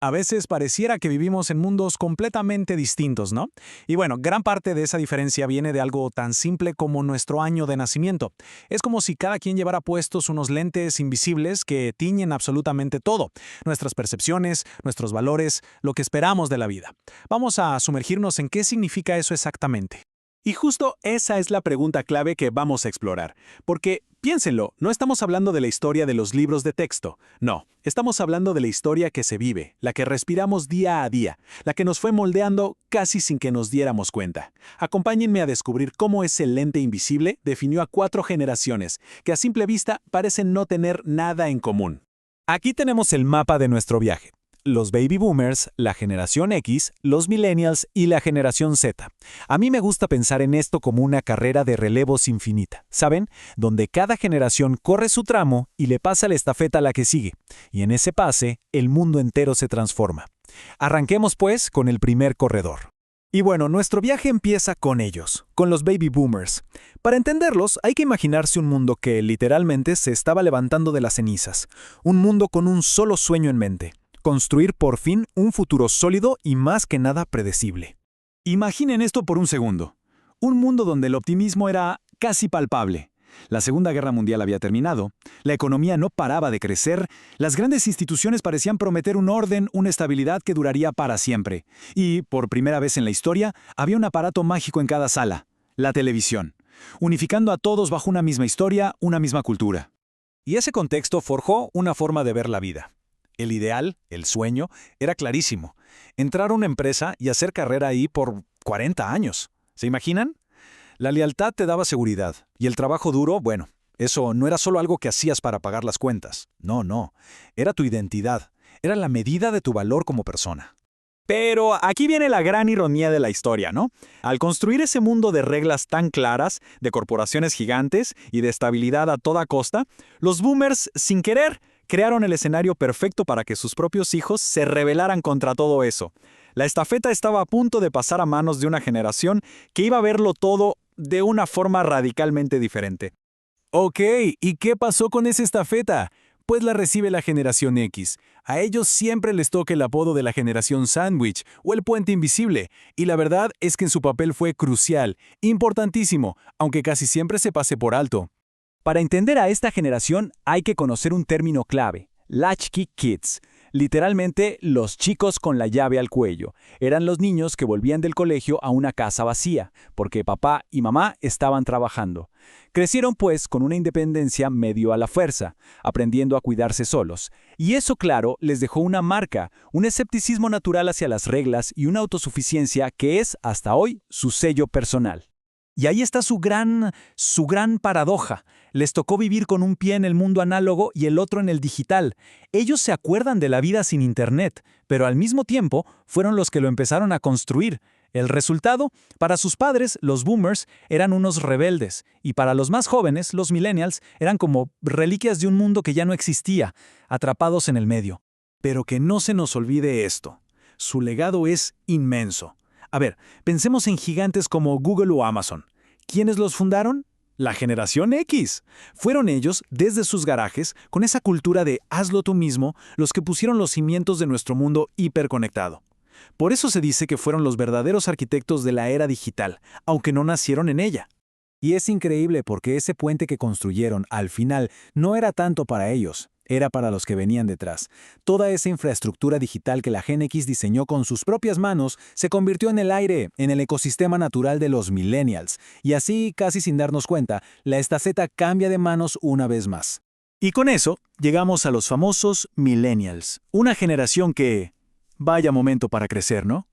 A veces pareciera que vivimos en mundos completamente distintos, ¿no? Y bueno, gran parte de esa diferencia viene de algo tan simple como nuestro año de nacimiento. Es como si cada quien llevara puestos unos lentes invisibles que tiñen absolutamente todo, nuestras percepciones, nuestros valores, lo que esperamos de la vida. Vamos a sumergirnos en qué significa eso exactamente. Y justo esa es la pregunta clave que vamos a explorar. Porque, piénsenlo, no estamos hablando de la historia de los libros de texto. No, estamos hablando de la historia que se vive, la que respiramos día a día, la que nos fue moldeando casi sin que nos diéramos cuenta. Acompáñenme a descubrir cómo ese lente invisible definió a 4 generaciones, que a simple vista parecen no tener nada en común. Aquí tenemos el mapa de nuestro viaje. Los baby boomers, la generación X, los millennials y la generación Z. A mí me gusta pensar en esto como una carrera de relevos infinita, ¿saben? Donde cada generación corre su tramo y le pasa la estafeta a la que sigue. Y en ese pase, el mundo entero se transforma. Arranquemos pues con el primer corredor. Y bueno, nuestro viaje empieza con ellos, con los baby boomers. Para entenderlos, hay que imaginarse un mundo que literalmente se estaba levantando de las cenizas. Un mundo con un solo sueño en mente. Construir por fin un futuro sólido y más que nada predecible. Imaginen esto por un segundo. Un mundo donde el optimismo era casi palpable. La Segunda Guerra Mundial había terminado, la economía no paraba de crecer, las grandes instituciones parecían prometer un orden, una estabilidad que duraría para siempre. Y, por primera vez en la historia, había un aparato mágico en cada sala, la televisión, unificando a todos bajo una misma historia, una misma cultura. Y ese contexto forjó una forma de ver la vida. El ideal, el sueño, era clarísimo. Entrar a una empresa y hacer carrera ahí por 40 años. ¿Se imaginan? La lealtad te daba seguridad. Y el trabajo duro, bueno, eso no era solo algo que hacías para pagar las cuentas. No. Era tu identidad. Era la medida de tu valor como persona. Pero aquí viene la gran ironía de la historia, ¿no? Al construir ese mundo de reglas tan claras, de corporaciones gigantes y de estabilidad a toda costa, los boomers, sin querer, crearon el escenario perfecto para que sus propios hijos se rebelaran contra todo eso. La estafeta estaba a punto de pasar a manos de una generación que iba a verlo todo de una forma radicalmente diferente. Ok, ¿y qué pasó con esa estafeta? Pues la recibe la generación X. A ellos siempre les toca el apodo de la generación sándwich o el puente invisible, y la verdad es que en su papel fue crucial, importantísimo, aunque casi siempre se pase por alto. Para entender a esta generación hay que conocer un término clave, Latchkey Kids. Literalmente, los chicos con la llave al cuello. Eran los niños que volvían del colegio a una casa vacía, porque papá y mamá estaban trabajando. Crecieron pues con una independencia medio a la fuerza, aprendiendo a cuidarse solos. Y eso, claro, les dejó una marca, un escepticismo natural hacia las reglas y una autosuficiencia que es, hasta hoy, su sello personal. Y ahí está su gran paradoja. Les tocó vivir con un pie en el mundo análogo y el otro en el digital. Ellos se acuerdan de la vida sin Internet, pero al mismo tiempo fueron los que lo empezaron a construir. El resultado, para sus padres, los boomers, eran unos rebeldes, y para los más jóvenes, los millennials, eran como reliquias de un mundo que ya no existía, atrapados en el medio. Pero que no se nos olvide esto. Su legado es inmenso. A ver, pensemos en gigantes como Google o Amazon. ¿Quiénes los fundaron? La generación X. Fueron ellos, desde sus garajes, con esa cultura de hazlo tú mismo, los que pusieron los cimientos de nuestro mundo hiperconectado. Por eso se dice que fueron los verdaderos arquitectos de la era digital, aunque no nacieron en ella. Y es increíble porque ese puente que construyeron, al final, no era tanto para ellos. Era para los que venían detrás. Toda esa infraestructura digital que la Gen X diseñó con sus propias manos se convirtió en el aire, en el ecosistema natural de los millennials. Y así, casi sin darnos cuenta, la estafeta cambia de manos una vez más. Y con eso, llegamos a los famosos millennials. Una generación que... Vaya momento para crecer, ¿no?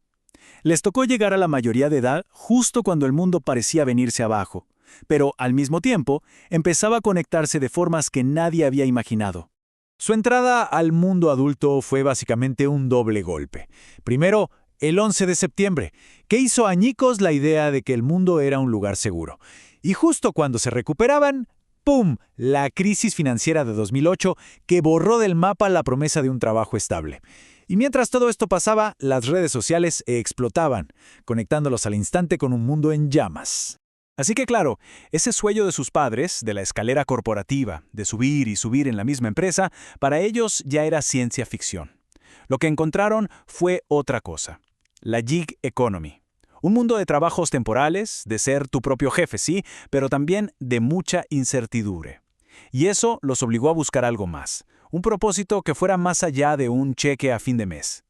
Les tocó llegar a la mayoría de edad justo cuando el mundo parecía venirse abajo. Pero, al mismo tiempo, empezaba a conectarse de formas que nadie había imaginado. Su entrada al mundo adulto fue básicamente un doble golpe. Primero, el 11 de septiembre, que hizo añicos la idea de que el mundo era un lugar seguro. Y justo cuando se recuperaban, ¡pum!, la crisis financiera de 2008 que borró del mapa la promesa de un trabajo estable. Y mientras todo esto pasaba, las redes sociales explotaban, conectándolos al instante con un mundo en llamas. Así que claro, ese sueño de sus padres, de la escalera corporativa, de subir y subir en la misma empresa, para ellos ya era ciencia ficción. Lo que encontraron fue otra cosa, la gig economy. Un mundo de trabajos temporales, de ser tu propio jefe, sí, pero también de mucha incertidumbre. Y eso los obligó a buscar algo más, un propósito que fuera más allá de un cheque a fin de mes.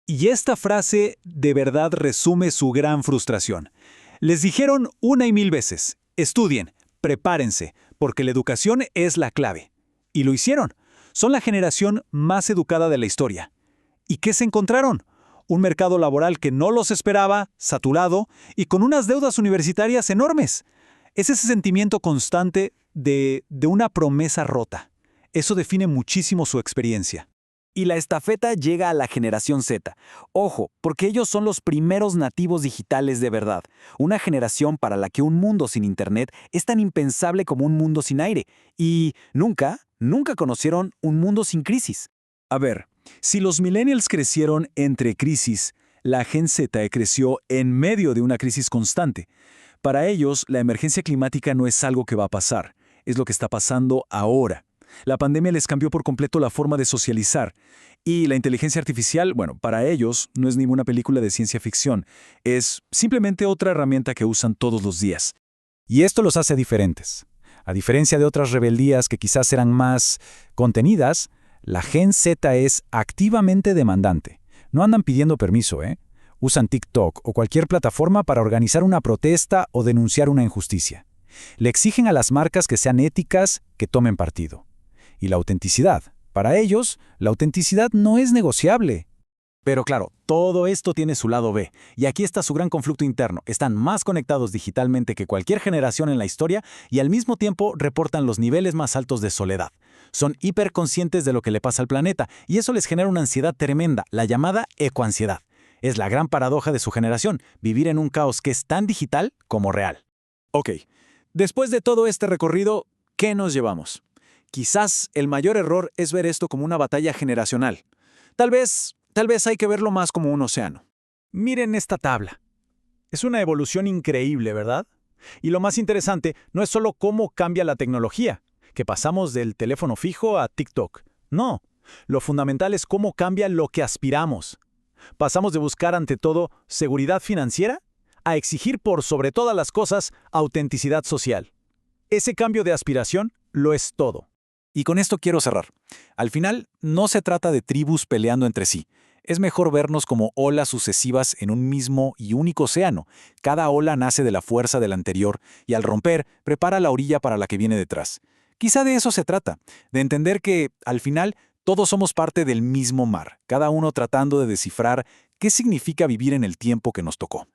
Y esta frase de verdad resume su gran frustración. Les dijeron una y mil veces, estudien, prepárense, porque la educación es la clave. Y lo hicieron. Son la generación más educada de la historia. ¿Y qué se encontraron? Un mercado laboral que no los esperaba, saturado y con unas deudas universitarias enormes. Es ese sentimiento constante de una promesa rota. Eso define muchísimo su experiencia. Y la estafeta llega a la generación Z. Ojo, porque ellos son los primeros nativos digitales de verdad. Una generación para la que un mundo sin Internet es tan impensable como un mundo sin aire. Y nunca conocieron un mundo sin crisis. A ver, si los millennials crecieron entre crisis, la Gen Z creció en medio de una crisis constante. Para ellos, la emergencia climática no es algo que va a pasar, es lo que está pasando ahora. La pandemia les cambió por completo la forma de socializar. Y la inteligencia artificial, bueno, para ellos no es ninguna película de ciencia ficción, es simplemente otra herramienta que usan todos los días. Y esto los hace diferentes. A diferencia de otras rebeldías que quizás eran más contenidas, la Gen Z es activamente demandante. No andan pidiendo permiso, ¿eh? Usan TikTok o cualquier plataforma para organizar una protesta o denunciar una injusticia. Le exigen a las marcas que sean éticas, que tomen partido. Y la autenticidad. Para ellos, la autenticidad no es negociable. Pero claro, todo esto tiene su lado B, y aquí está su gran conflicto interno. Están más conectados digitalmente que cualquier generación en la historia y al mismo tiempo reportan los niveles más altos de soledad. Son hiperconscientes de lo que le pasa al planeta, y eso les genera una ansiedad tremenda, la llamada ecoansiedad. Es la gran paradoja de su generación, vivir en un caos que es tan digital como real. Ok, después de todo este recorrido, ¿qué nos llevamos? Quizás el mayor error es ver esto como una batalla generacional. Tal vez hay que verlo más como un océano. Miren esta tabla. Es una evolución increíble, ¿verdad? Y lo más interesante no es solo cómo cambia la tecnología, que pasamos del teléfono fijo a TikTok. No, lo fundamental es cómo cambia lo que aspiramos. Pasamos de buscar ante todo seguridad financiera a exigir por sobre todas las cosas autenticidad social. Ese cambio de aspiración lo es todo. Y con esto quiero cerrar. Al final, no se trata de tribus peleando entre sí. Es mejor vernos como olas sucesivas en un mismo y único océano. Cada ola nace de la fuerza de la anterior y al romper, prepara la orilla para la que viene detrás. Quizá de eso se trata, de entender que, al final, todos somos parte del mismo mar, cada uno tratando de descifrar qué significa vivir en el tiempo que nos tocó.